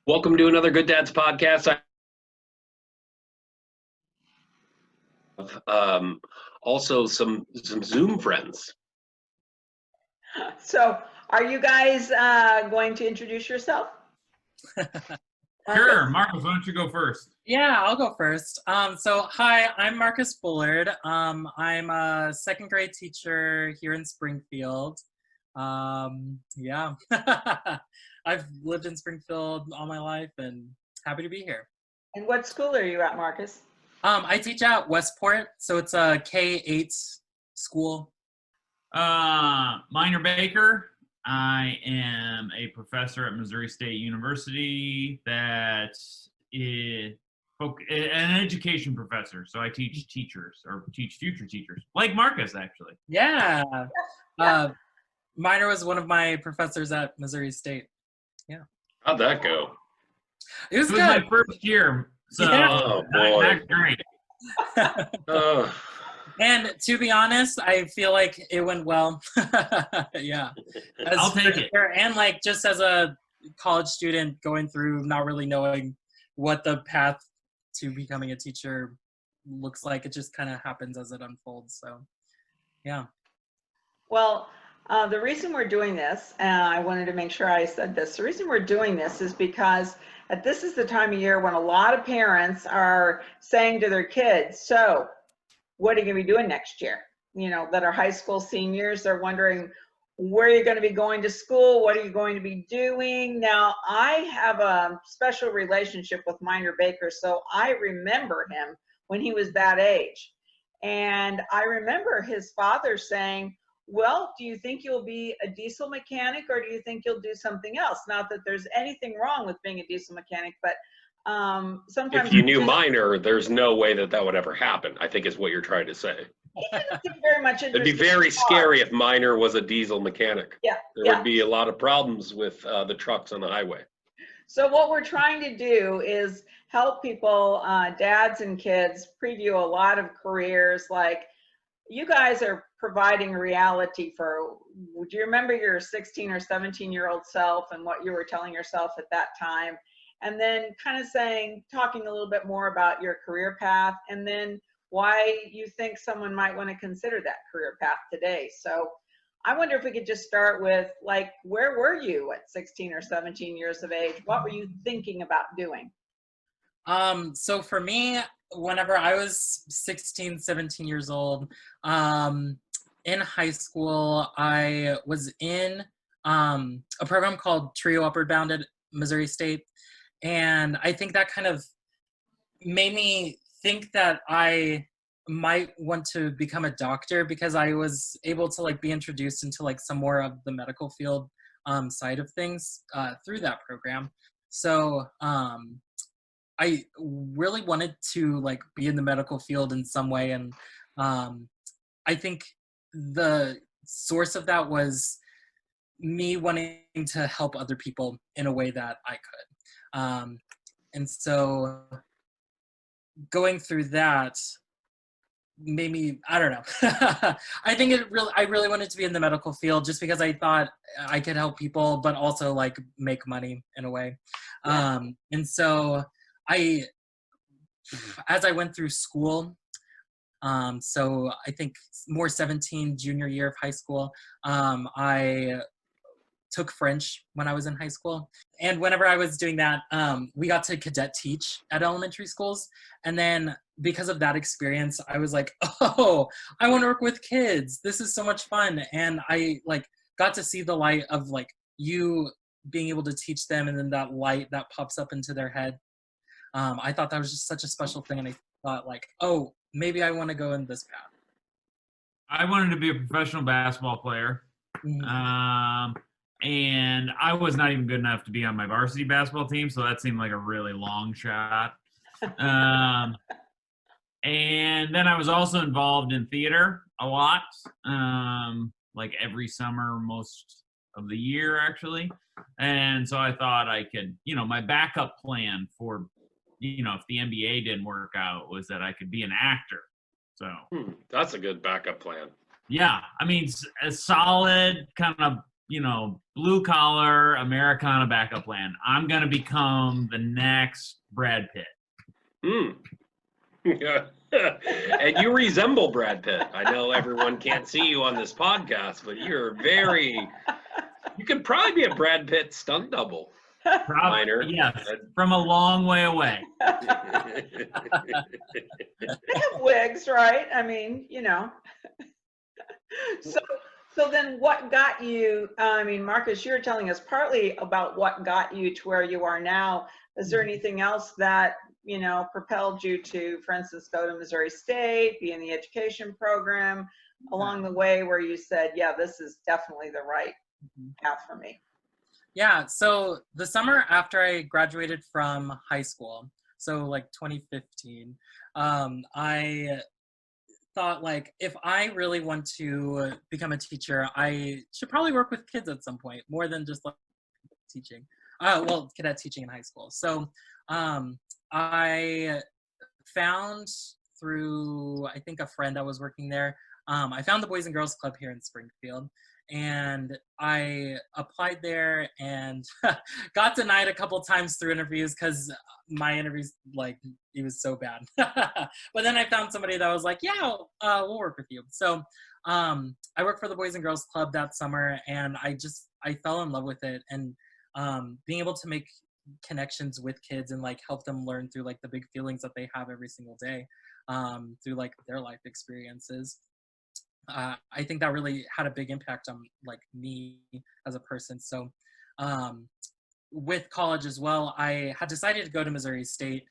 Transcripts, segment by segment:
Welcome to another Good Dads podcast. I have also some Zoom friends. So are you guys going to introduce yourself? Sure, Marcus, why don't you go first? Yeah, I'll go first. Hi, I'm Marcus Bullard. I'm a second grade teacher here in Springfield. Yeah, I've lived in Springfield all my life and happy to be here. And what school are you at, Marcus? I teach at Westport, so it's a K-8 school. Minor Baker. I am a professor at Missouri State University that is an education professor. So I teach teachers or teach future teachers, like Marcus, actually. Yeah. Minor was one of my professors at Missouri State. Yeah. How'd that go? It was It was good. my first year, so Yeah. Oh, boy. not great. And to be honest, I feel like it went well. Yeah. I'll take it. And like just as a college student going through not really knowing what the path to becoming a teacher looks like, it just kind of happens as it unfolds. So, yeah. Well, the reason we're doing this, and I wanted to make sure I said this, the reason we're doing this is because this is the time of year when a lot of parents are saying to their kids, so what are you going to be doing next year? You know, that are high school seniors, they're wondering, where are you going to be going to school? What are you going to be doing? Now, I have a special relationship with Minor Baker, so I remember him when he was that age. And I remember his father saying, well, do you think you'll be a diesel mechanic or do you think you'll do something else? Not that there's anything wrong with being a diesel mechanic, but sometimes— If you knew Minor, there's no way that would ever happen, I think is what you're trying to say. very much It'd be very scary if Minor was a diesel mechanic. Yeah. There would be a lot of problems with the trucks on the highway. So what we're trying to do is help people, dads and kids, preview a lot of careers. Like, you guys are providing reality for, do you remember your 16 or 17-year-old self and what you were telling yourself at that time? And then kind of talking a little bit more about your career path and then why you think someone might want to consider that career path today. So I wonder if we could just start with, like, where were you at 16 or 17 years of age? What were you thinking about doing? So for me, whenever I was 16, 17 years old, in high school, I was in a program called Trio Upward Bound at Missouri State. And I think that kind of made me think that I might want to become a doctor because I was able to like be introduced into like some more of the medical field side of things through that program. So I really wanted to like be in the medical field in some way. And I think the source of that was me wanting to help other people in a way that I could. And so going through that made me, I don't know. I think I really wanted to be in the medical field just because I thought I could help people, but also like make money in a way. Yeah. And so as I went through school, so I think more 17 junior year of high school, I took French when I was in high school. And whenever I was doing that, we got to cadet teach at elementary schools. And then because of that experience, I was like, oh, I want to work with kids. This is so much fun. And I like got to see the light of like you being able to teach them and then that light that pops up into their head. I thought that was just such a special thing. And I thought like, oh, maybe I want to go in this path. I wanted to be a professional basketball player. And I was not even good enough to be on my varsity basketball team, so that seemed like a really long shot. And then I was also involved in theater a lot, like every summer, most of the year, actually. And so I thought I could, my backup plan for, if the NBA didn't work out was that I could be an actor. So That's a good backup plan. yeah, I mean, a solid kind of blue collar Americana backup plan. I'm going to become the next Brad Pitt. And you resemble Brad Pitt. I know everyone can't see you on this podcast, but you could probably be a Brad Pitt stunt double. Minor. Yes, from a long way away. They have wigs, right? I mean, So then what got you, Marcus, you're telling us partly about what got you to where you are now. Is there anything else that, propelled you to, for instance, go to Missouri State, be in the education program along the way where you said, yeah, this is definitely the right path for me? Yeah, so the summer after I graduated from high school, so like 2015, I thought like, if I really want to become a teacher, I should probably work with kids at some point, more than just like teaching. Cadet teaching in high school. So I found through, I think, a friend that was working there, I found the Boys and Girls Club here in Springfield. And I applied there and got denied a couple times through interviews because my interviews, like, it was so bad. But then I found somebody that was like, yeah, we'll work with you. So I worked for the Boys and Girls Club that summer, and I fell in love with it. And being able to make connections with kids and like help them learn through like the big feelings that they have every single day through like their life experiences. I think that really had a big impact on like me as a person. So with college as well, I had decided to go to Missouri State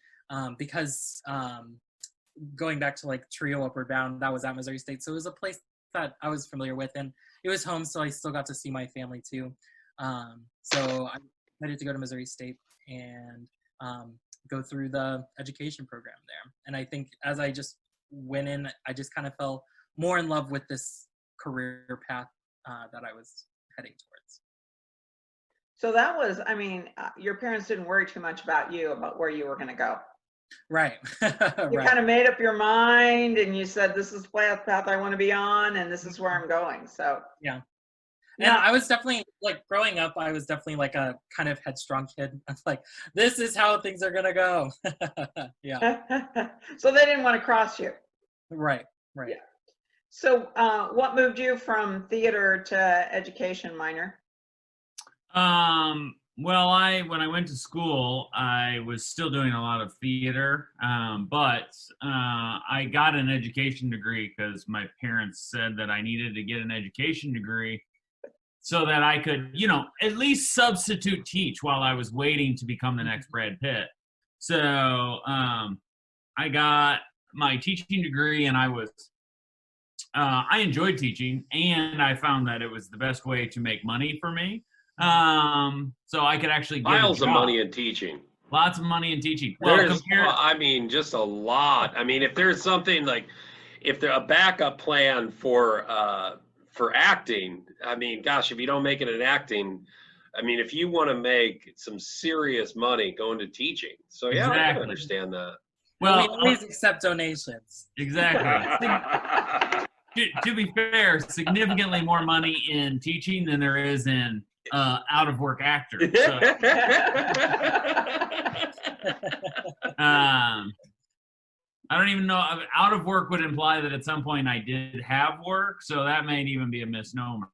because going back to like Trio Upward Bound, that was at Missouri State. So it was a place that I was familiar with, and it was home, so I still got to see my family too. So I decided to go to Missouri State and go through the education program there. And I think as I just went in, I just kind of fell more in love with this career path that I was heading towards. So that was, your parents didn't worry too much about where you were going to go. Right. You kind of made up your mind and you said, this is the path I want to be on and this is where I'm going. So yeah. And I was definitely, like, growing up, I was definitely like a kind of headstrong kid. I was like, this is how things are going to go. Yeah. So they didn't want to cross you. Right. Yeah. So what moved you from theater to education minor? Well, when I went to school, I was still doing a lot of theater, but I got an education degree because my parents said that I needed to get an education degree so that I could, at least substitute teach while I was waiting to become the next Brad Pitt. So I got my teaching degree, and I enjoyed teaching, and I found that it was the best way to make money for me. So I could actually get miles of money in teaching. Lots of money in teaching. Well, just a lot. If there's something like, if there's a backup plan for acting, gosh, if you don't make it in acting, if you want to make some serious money, go into teaching. So yeah, exactly. I can understand that. Well, we always accept donations. Exactly. To be fair, significantly more money in teaching than there is in out of work actors. So. I don't even know. Out of work would imply that at some point I did have work, so that may even be a misnomer.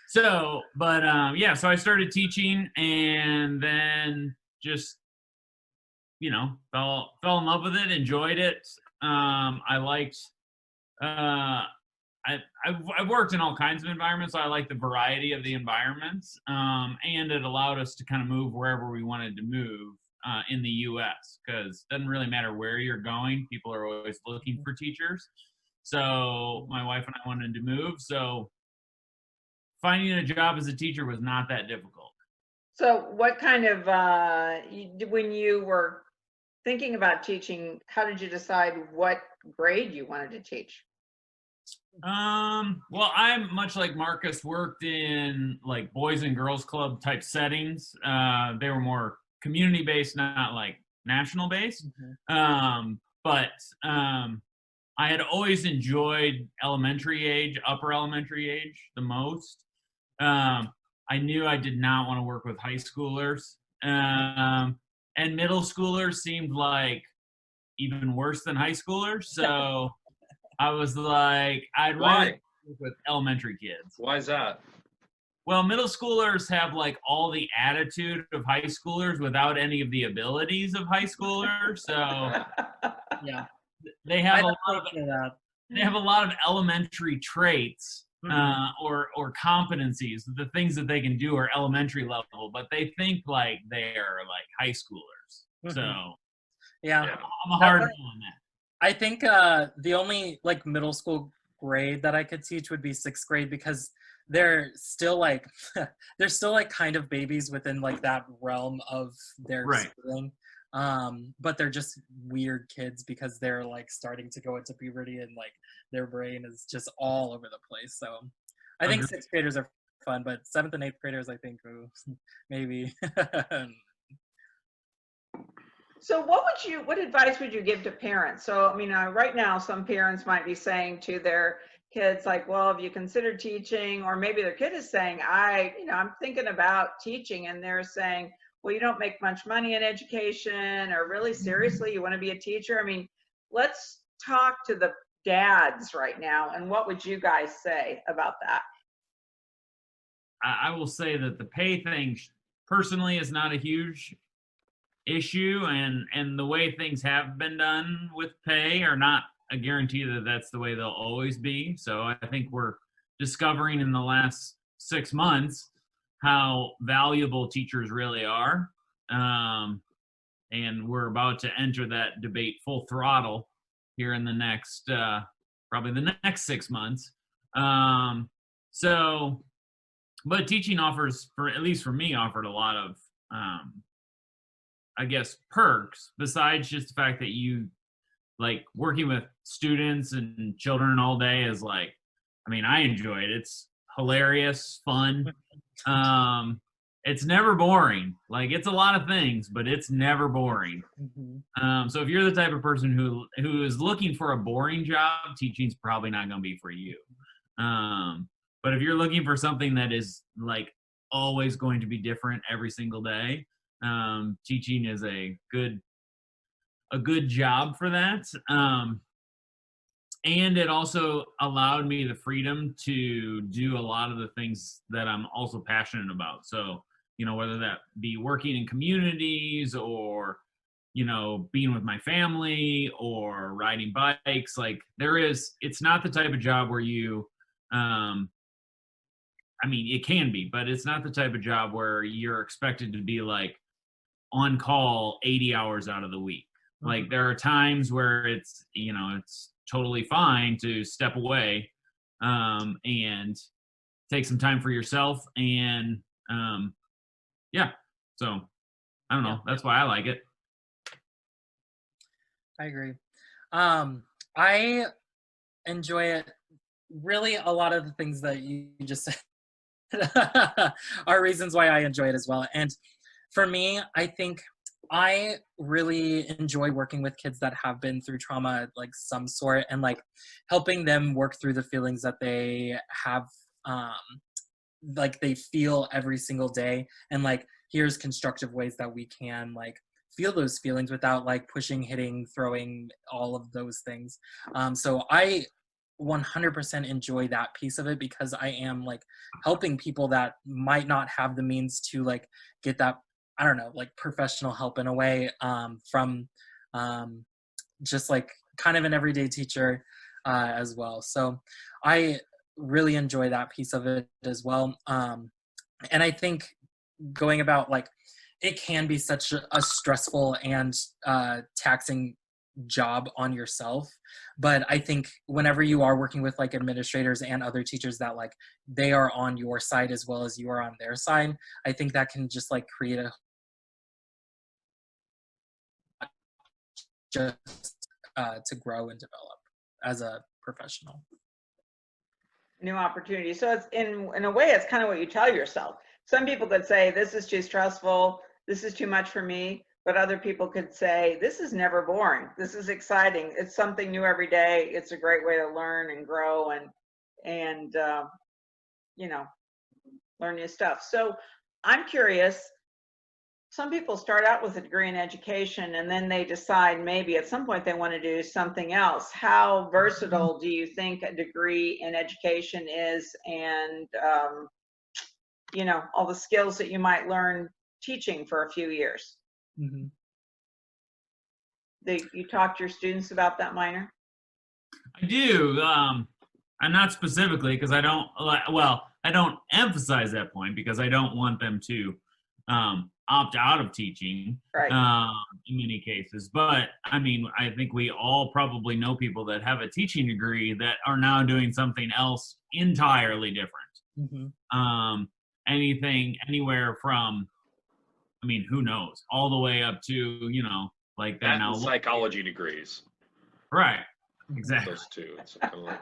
So I started teaching, and then just fell in love with it, enjoyed it. I liked. I've worked in all kinds of environments, so I like the variety of the environments, and it allowed us to kind of move wherever we wanted to move in the U.S. because it doesn't really matter where you're going. People are always looking for teachers. So my wife and I wanted to move. So finding a job as a teacher was not that difficult. So what kind of, when you were thinking about teaching, how did you decide what grade you wanted to teach? Well, I'm much like Marcus, worked in like Boys and Girls Club type settings. They were more community based, not like national based. I had always enjoyed elementary age, upper elementary age the most. I knew I did not want to work with high schoolers. And middle schoolers seemed like even worse than high schoolers. So I was like, I'd rather Why? work with elementary kids. Why is that? Well, middle schoolers have like all the attitude of high schoolers without any of the abilities of high schoolers. So Yeah. they have I a lot of definitely feel that. they have a lot of elementary traits or competencies. The things that they can do are elementary level, but they think like they're like high schoolers. So Yeah. Yeah. I'm a hard no on that. I think the only like middle school grade that I could teach would be 6th grade, because they're still like they're still like kind of babies within like that realm of their Right. schooling. But they're just weird kids because they're like starting to go into puberty and like their brain is just all over the place. So I think Agreed. 6th graders are fun, but 7th and 8th graders, I think, maybe. So what advice would you give to parents? So, I mean, right now, some parents might be saying to their kids, like, well, have you considered teaching? Or maybe their kid is saying, I'm thinking about teaching. And they're saying, well, you don't make much money in education, or really seriously, you want to be a teacher? I mean, let's talk to the dads right now. And what would you guys say about that? I will say that the pay thing personally is not a huge issue, and the way things have been done with pay are not a guarantee that that's the way they'll always be. So I think we're discovering in the last 6 months how valuable teachers really are, and we're about to enter that debate full throttle here in the next probably the next 6 months. But teaching offers, for at least for me, offered a lot of I guess perks besides just the fact that you like working with students and children all day is like, I mean, I enjoy it. It's hilarious, fun. It's never boring. Like, it's a lot of things, but it's never boring. So if you're the type of person who is looking for a boring job, teaching's probably not going to be for you. But if you're looking for something that is like always going to be different every single day, teaching is a good job for that. And it also allowed me the freedom to do a lot of the things that I'm also passionate about. So, whether that be working in communities or, being with my family or riding bikes, like it's not the type of job where you, I mean, it can be, but it's not the type of job where you're expected to be like on call 80 hours out of the week. Like, there are times where it's totally fine to step away and take some time for yourself. And yeah, so I don't know. That's why I like it. I agree. I enjoy it. Really, a lot of the things that you just said are reasons why I enjoy it as well. And for me, I think I really enjoy working with kids that have been through trauma, like some sort, and like helping them work through the feelings that they have, like they feel every single day. And like, here's constructive ways that we can like feel those feelings without like pushing, hitting, throwing, all of those things. So I 100% enjoy that piece of it, because I am like helping people that might not have the means to like get that, I don't know, like professional help in a way, from just like kind of an everyday teacher as well. So I really enjoy that piece of it as well. And I think going about like, it can be such a stressful and taxing job on yourself, but I think whenever you are working with like administrators and other teachers that like they are on your side as well as you are on their side, I think that can just like create a just to grow and develop as a professional. New opportunities. So it's in a way, it's kind of what you tell yourself. Some people could say, this is too stressful, this is too much for me. but other people could say, this is never boring. This is exciting. It's something new every day. It's a great way to learn and grow and you know, learn new stuff. So I'm curious, some people start out with a degree in education and then they decide maybe at some point they want to do something else. How versatile do you think a degree in education is, and you know, all the skills that you might learn teaching for a few years? Mhm. You talk to your students about that, Minor? I do. And not specifically because I don't, well, I don't emphasize that point because I don't want them to opt out of teaching Right. in many cases. But I mean, I think we all probably know people that have a teaching degree that are now doing something else entirely different. Mhm. Anything, anywhere from, I mean, who knows, all the way up to, you know, like they're That now and psychology degrees. right. Mhm. Exactly. Those two. It's kind of like,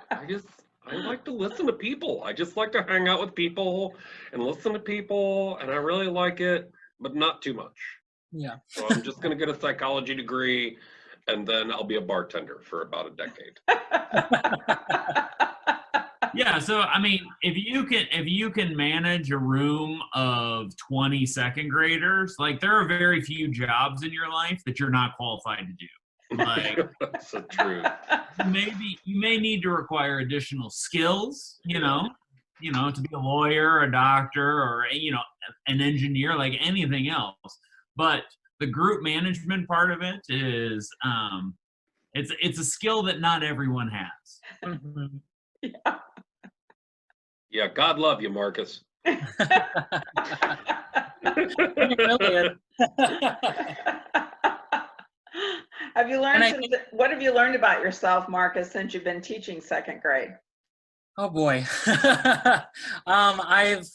I like to listen to people. I just like to hang out with people and listen to people, and I really like it, but not too much. Yeah. So I'm just gonna get a psychology degree, and then I'll be a bartender for about a decade. Yeah, so I mean, if you can manage a room of 20 second graders, like there are very few jobs in your life that you're not qualified to do. Like That's the truth. you may need to require additional skills, you know, to be a lawyer, a doctor, or you know, an engineer, like anything else. But the group management part of it is it's a skill that not everyone has. Mhm. Yeah, God love you, Marcus. It really is. Have you learned And I some, think- what have you learned about yourself, Marcus, since you've been teaching second grade? Oh boy. I've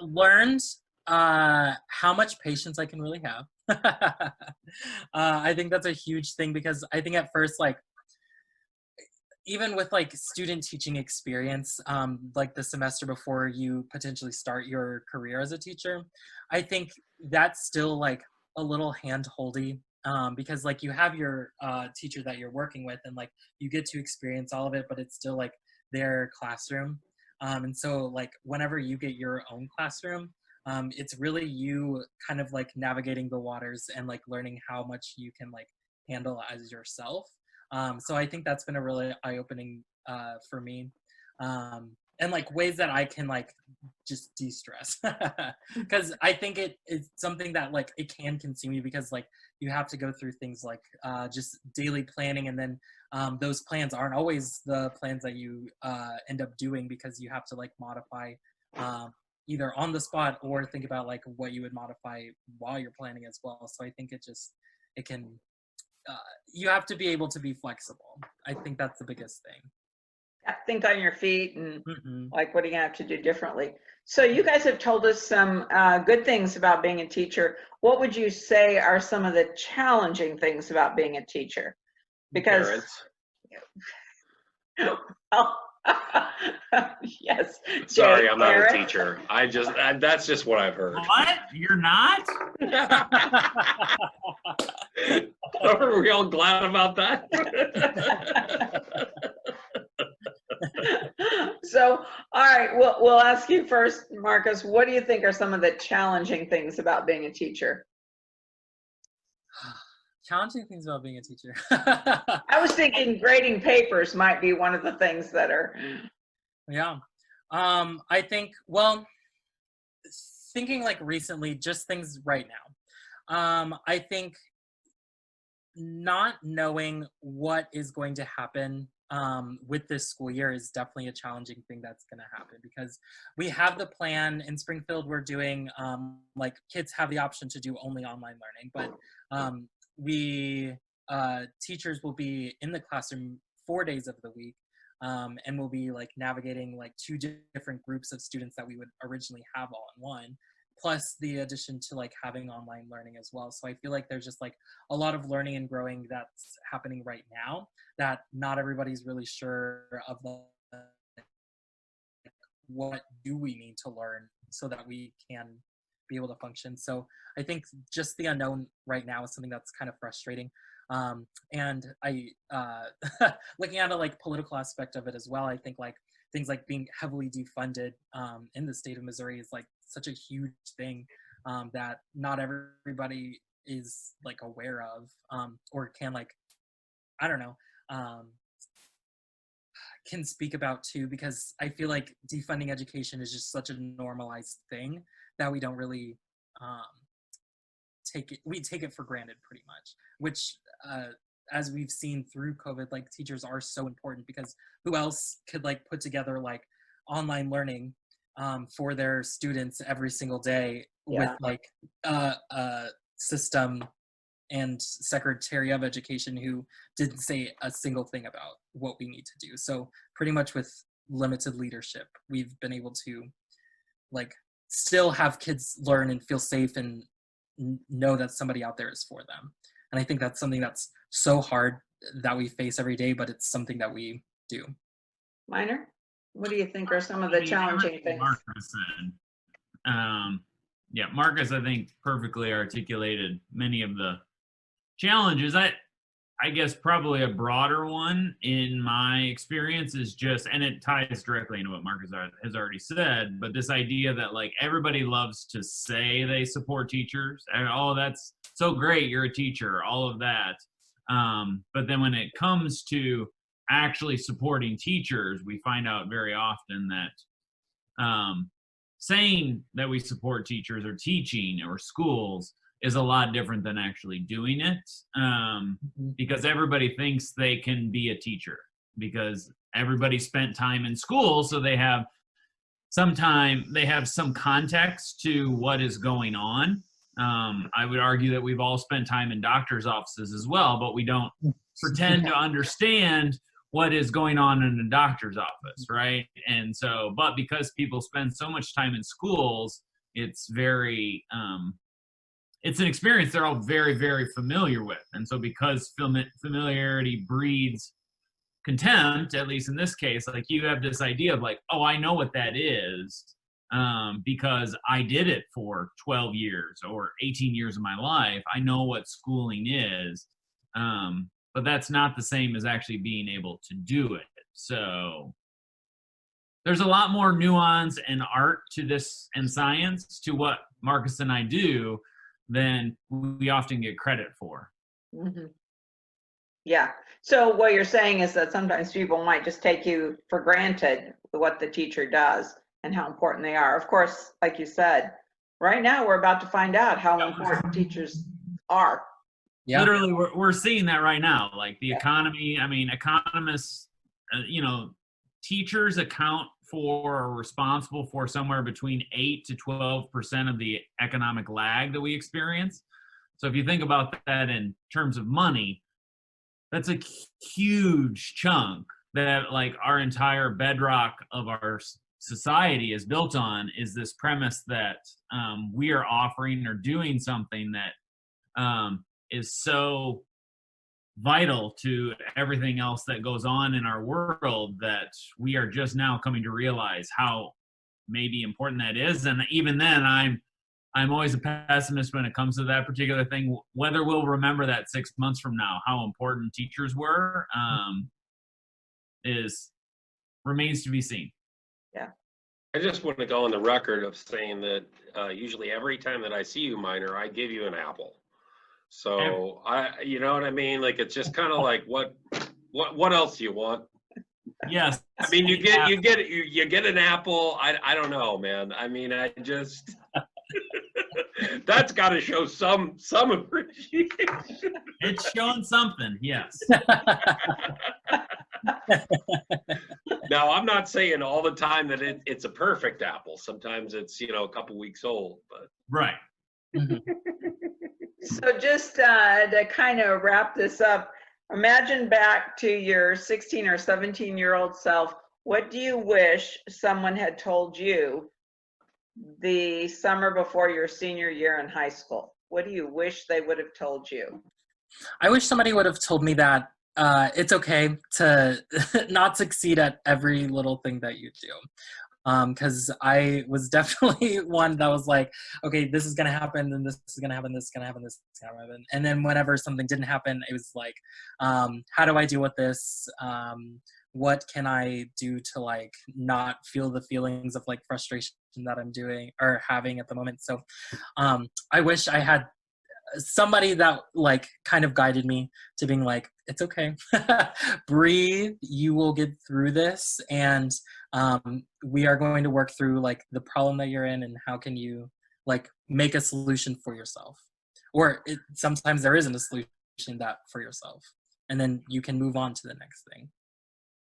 learned how much patience I can really have. I think that's a huge thing because I think at first, like, even with like student teaching experience, like the semester before you potentially start your career as a teacher, I think that's still like a little hand-holdy, because like you have your teacher that you're working with and like you get to experience all of it, but it's still like their classroom. And so like whenever you get your own classroom, it's really you kind of like navigating the waters and like learning how much you can like handle as yourself. So I think that's been a really eye-opening for me, and like ways that I can like just de-stress, because I think it's something that like it can consume you because like you have to go through things like just daily planning, and then those plans aren't always the plans that you end up doing because you have to like modify either on the spot or think about like what you would modify while you're planning as well. So I think it can you have to be able to be flexible. I think that's the biggest thing. Think on your feet and Mhm. like, what are you gonna have to do differently? So you guys have told us some good things about being a teacher. What would you say are some of the challenging things about being a teacher? Because Parents. oh, yes. Sorry, Jay, I'm not Aaron? a teacher. That's just what I've heard. What? You're not? Are we all glad about that? So, all right, we'll ask you first, Marcus. What do you think are some of the challenging things about being a teacher? Challenging things about being a teacher. I was thinking grading papers might be one of the things that are. Yeah. I think, well, thinking like recently, just things right now. I think not knowing what is going to happen with this school year is definitely a challenging thing that's going to happen because we have the plan in Springfield. We're doing like kids have the option to do only online learning, but we teachers will be in the classroom 4 days of the week, and we'll be like navigating like two different groups of students that we would originally have all in one, plus the addition to like having online learning as well. So I feel like there's just like a lot of learning and growing that's happening right now that not everybody's really sure of what do we need to learn so that we can be able to function. So I think just the unknown right now is something that's kind of frustrating. And I, looking at a like political aspect of it as well, I think like things like being heavily defunded in the state of Missouri is like such a huge thing that not everybody is like aware of or can like, I don't know, can speak about too, because I feel like defunding education is just such a normalized thing that we don't really take it for granted pretty much, which as we've seen through COVID, like teachers are so important, because who else could like put together like online learning for their students every single day with like a system and Secretary of Education who didn't say a single thing about what we need to do. So pretty much with limited leadership, we've been able to like still have kids learn and feel safe and know that somebody out there is for them. And I think that's something that's so hard that we face every day, but it's something that we do. Minor, what do you think are some of the challenging things? Marcus said. Yeah, Marcus, I think, perfectly articulated many of the challenges. I guess probably a broader one in my experience is just, and it ties directly into what Marcus has already said, but this idea that like everybody loves to say they support teachers and oh, that's so great, you're a teacher, all of that. But then when it comes to actually supporting teachers, we find out very often that saying that we support teachers or teaching or schools is a lot different than actually doing it, because everybody thinks they can be a teacher because everybody spent time in school, so they have some context to what is going on. I would argue that we've all spent time in doctor's offices as well, but we don't pretend to understand what is going on in a doctor's office, right? And so, but because people spend so much time in schools, it's very it's an experience they're all very, very familiar with. And so because familiarity breeds contempt, at least in this case, like you have this idea of like, oh, I know what that is because I did it for 12 years or 18 years of my life. I know what schooling is, but that's not the same as actually being able to do it. So there's a lot more nuance and art to this and science to what Marcus and I do than we often get credit for. Mm-hmm. Yeah. So what you're saying is that sometimes people might just take you for granted what the teacher does and how important they are. Of course, like you said, right now we're about to find out how important teachers are. Yeah. Literally, we're seeing that right now. Like the economy, I mean, economists, teachers account for or responsible for somewhere between 8 to 12% of the economic lag that we experience. So if you think about that in terms of money, that's a huge chunk that like our entire bedrock of our society is built on, is this premise that we are offering or doing something that is so vital to everything else that goes on in our world that we are just now coming to realize how maybe important that is. And even then, I'm always a pessimist when it comes to that particular thing. Whether we'll remember that 6 months from now, how important teachers were, remains to be seen. Yeah. I just want to go on the record of saying that usually every time that I see you, Minor, I give you an apple. So you know what I mean? Like, it's just kind of like, what else do you want? Yes. I mean, you get an apple. I don't know, man. I mean, I just, that's got to show some appreciation. It's showing something. Yes. Now, I'm not saying all the time that it's a perfect apple. Sometimes it's, a couple weeks old, but. Right. So just to kind of wrap this up, imagine back to your 16 or 17-year-old self. What do you wish someone had told you the summer before your senior year in high school? What do you wish they would have told you? I wish somebody would have told me that it's okay to not succeed at every little thing that you do. because I was definitely one that was like, okay, this is gonna happen, then this is gonna happen, this is gonna happen, this is gonna happen, and then whenever something didn't happen, it was like, how do I deal with this? What can I do to like not feel the feelings of like frustration that I'm doing or having at the moment? So I wish I had somebody that like kind of guided me to being like, it's okay, breathe, you will get through this, and we are going to work through like the problem that you're in, and how can you like make a solution for yourself, or sometimes there isn't a solution that for yourself, and then you can move on to the next thing.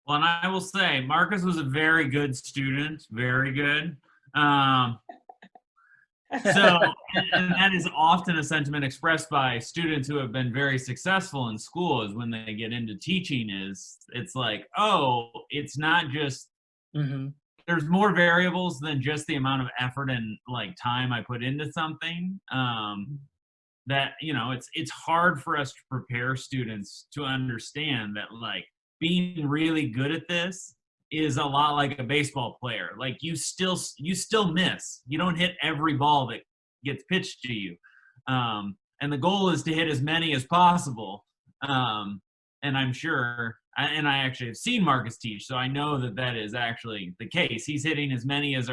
Well, and I will say, Marcus was a very good student, very good. So, and that is often a sentiment expressed by students who have been very successful in school, is when they get into teaching, is it's like, oh, it's not just, there's more variables than just the amount of effort and like time I put into something. That, you know, it's hard for us to prepare students to understand that like being really good at this is a lot like a baseball player. Like you still miss. You don't hit every ball that gets pitched to you. And the goal is to hit as many as possible. And I'm sure, and I actually have seen Marcus teach, so I know that that is actually the case. He's hitting as many as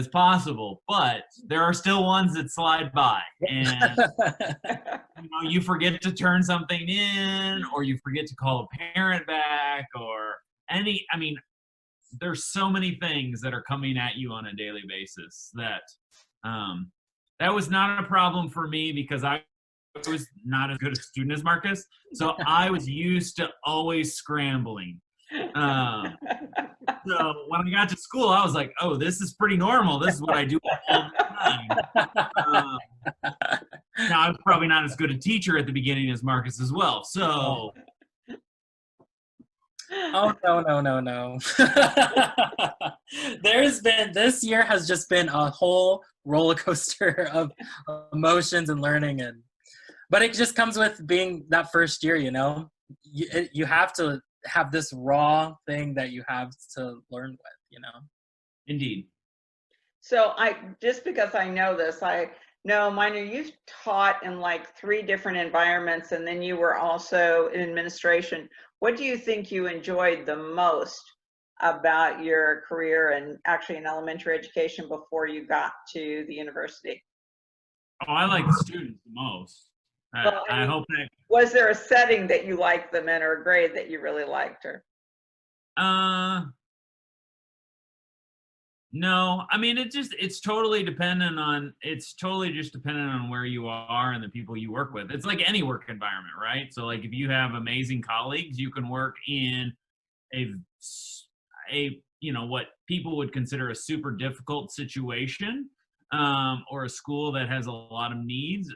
possible, but there are still ones that slide by, and you know, you forget to turn something in, or you forget to call a parent back, or I mean, there's so many things that are coming at you on a daily basis that that was not a problem for me, because I was not as good a student as Marcus, so I was used to always scrambling. So when I got to school, I was like, oh, this is pretty normal. This is what I do all the time. Now, I was probably not as good a teacher at the beginning as Marcus as well. So. Oh, no. This year has just been a whole roller coaster of emotions and learning. But it just comes with being that first year, you know? You have to have this raw thing that you have to learn with, you know? Indeed. So just because I know this, I know, Minor, you've taught in like 3 different environments, and then you were also in administration. What do you think you enjoyed the most about your career and actually in elementary education before you got to the university? Oh, I like the students the most. Well, I hope that. Was there a setting that you liked them in, or a grade that you really liked her? No, I mean, it's totally dependent on, it's totally just dependent on where you are and the people you work with. It's like any work environment, right? So like if you have amazing colleagues, you can work in a you know, what people would consider a super difficult situation, or a school that has a lot of needs,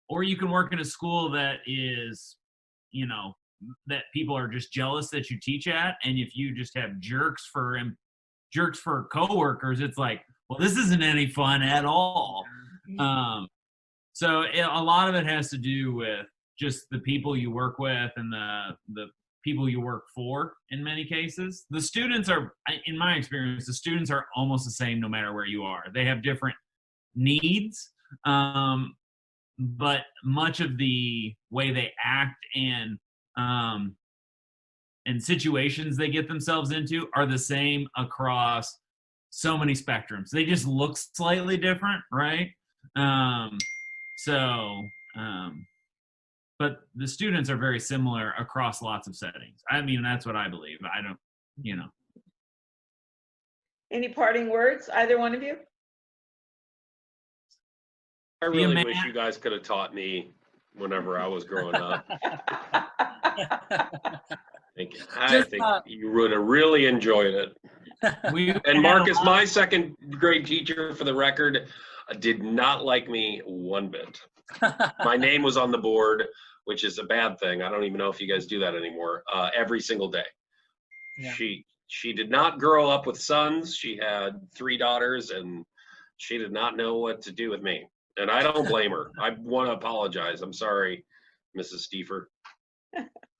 or you can work in a school that is, you know, that people are just jealous that you teach at, and if you just have jerks for coworkers, it's like, well, this isn't any fun at all. So a lot of it has to do with just the people you work with and the people you work for in many cases. The students are, in my experience, the students are almost the same no matter where you are. They have different needs, but much of the way they act and situations they get themselves into are the same across so many spectrums. They just look slightly different, right? But the students are very similar across lots of settings. I mean, that's what I believe. I don't, you know. Any parting words, either one of you? I really wish you guys could have taught me whenever I was growing up. I think you would have really enjoyed it. And Marcus, my second grade teacher, for the record, did not like me one bit. My name was on the board, which is a bad thing. I don't even know if you guys do that anymore. Every single day. Yeah. She did not grow up with sons. She had 3 daughters, and she did not know what to do with me. And I don't blame her. I want to apologize. I'm sorry, Mrs. Stiefer.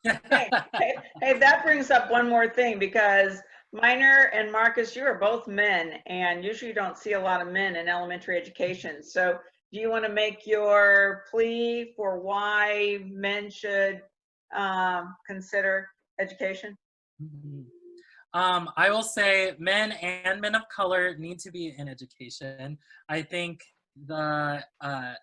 Hey, that brings up one more thing, because Minor and Marcus, you are both men, and usually you don't see a lot of men in elementary education. So do you want to make your plea for why men should consider education? Mhm. I will say men and men of color need to be in education. I think the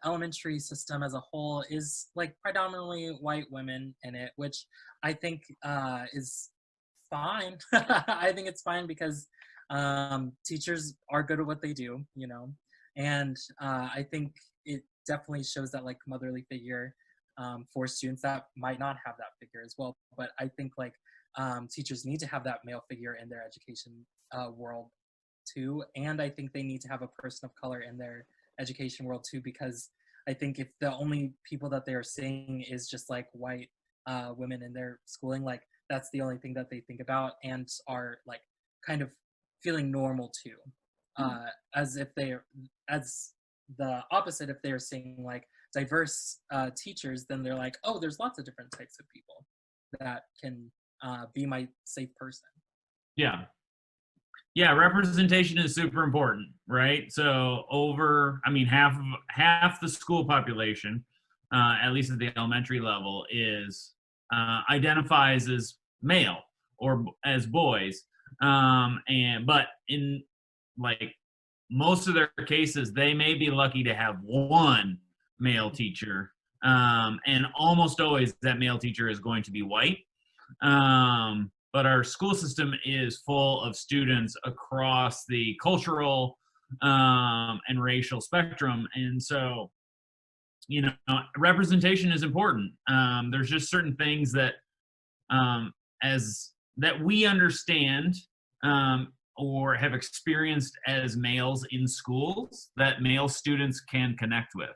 elementary system as a whole is like predominantly white women in it, which I think is fine. I think it's fine because teachers are good at what they do, you know, and I think it definitely shows that like motherly figure for students that might not have that figure as well. But I think like teachers need to have that male figure in their education world too, and I think they need to have a person of color in their education world too, because I think if the only people that they are seeing is just like white women in their schooling, like that's the only thing that they think about and are like kind of feeling normal too, as if they're as the opposite. If they're seeing like diverse teachers, then they're like, oh, there's lots of different types of people that can be my safe person. Yeah. Yeah, representation is super important, right? So half the school population, at least at the elementary level, is identifies as male or as boys, but in like most of their cases, they may be lucky to have one male teacher, and almost always that male teacher is going to be white. But our school system is full of students across the cultural and racial spectrum. And so, representation is important. There's just certain things that that we understand or have experienced as males in schools that male students can connect with.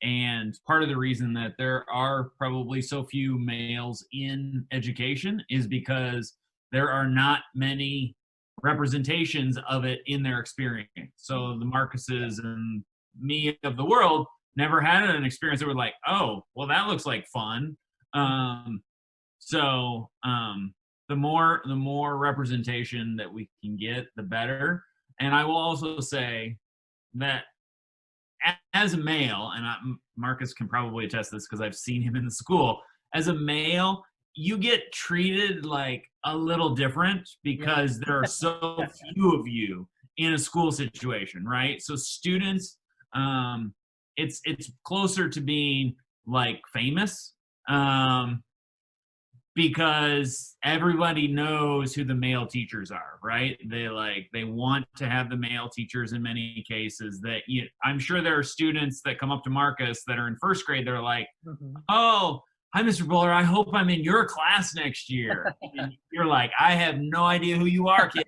And part of the reason that there are probably so few males in education is because there are not many representations of it in their experience. So the Marcuses and me of the world never had an experience that were like, oh, well, that looks like fun. The more representation that we can get, the better. And I will also say that as a male, and Marcus can probably attest this because I've seen him in the school, as a male, you get treated like a little different because there are so few of you in a school situation, right? So students, it's closer to being like famous, because everybody knows who the male teachers are, right? They want to have the male teachers in many cases. I'm sure there are students that come up to Marcus that are in first grade. They're like, oh, hi, Mr. Bullard. I hope I'm in your class next year. And you're like, I have no idea who you are, kid.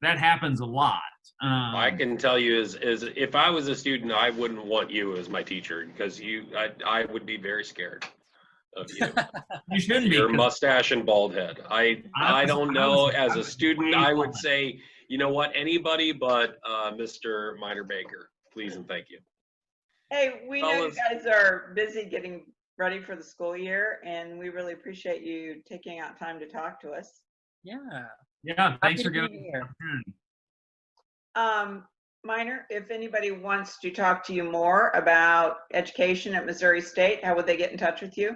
That happens a lot. I can tell you is if I was a student, I wouldn't want you as my teacher because I would be very scared of you. You shouldn't be. Your mustache and bald head. I don't know. As a student, I would say, you know what, anybody but Mr. Minor Baker, please and thank you. Hey, we know you guys are busy getting ready for the school year, and we really appreciate you taking out time to talk to us. Yeah, thanks for giving me the opportunity. Minor, if anybody wants to talk to you more about education at Missouri State, how would they get in touch with you?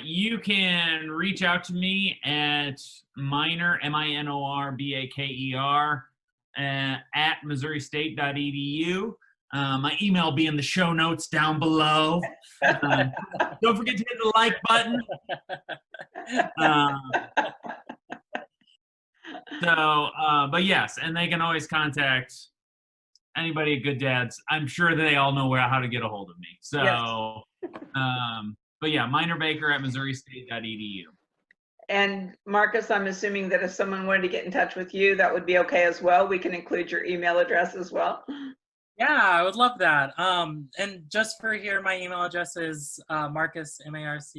You can reach out to me at minor, MINORBAKER, at missouristate.edu. My email will be in the show notes down below. Don't forget to hit the like button. But yes, and they can always contact anybody at Good Dads. I'm sure they all know how to get a hold of me. So, but yeah, Minor Baker at missouristate.edu. And Marcus, I'm assuming that if someone wanted to get in touch with you, that would be okay as well. We can include your email address as well. Yeah, I would love that. And just for here, my email address is Marcus, MARCUS,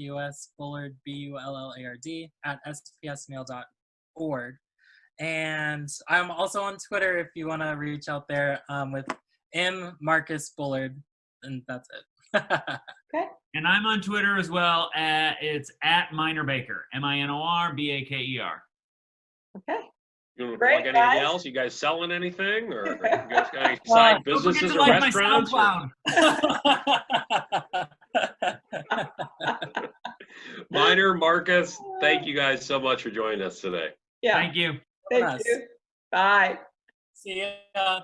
Bullard, BULLARD, at spsmail.org. And I'm also on Twitter if you want to reach out there with M. Marcus Bullard, and that's it. And I'm on Twitter as well. It's at Minor Baker, MINORBAKER. Okay. You want to Great, plug anything guys. else? You guys selling anything, or you guys got any Well, side Don't forget businesses to or like my restaurants? Or- SoundCloud. Minor, Marcus, thank you guys so much for joining us today. Yeah, Thank you. thank you. Bye. See ya.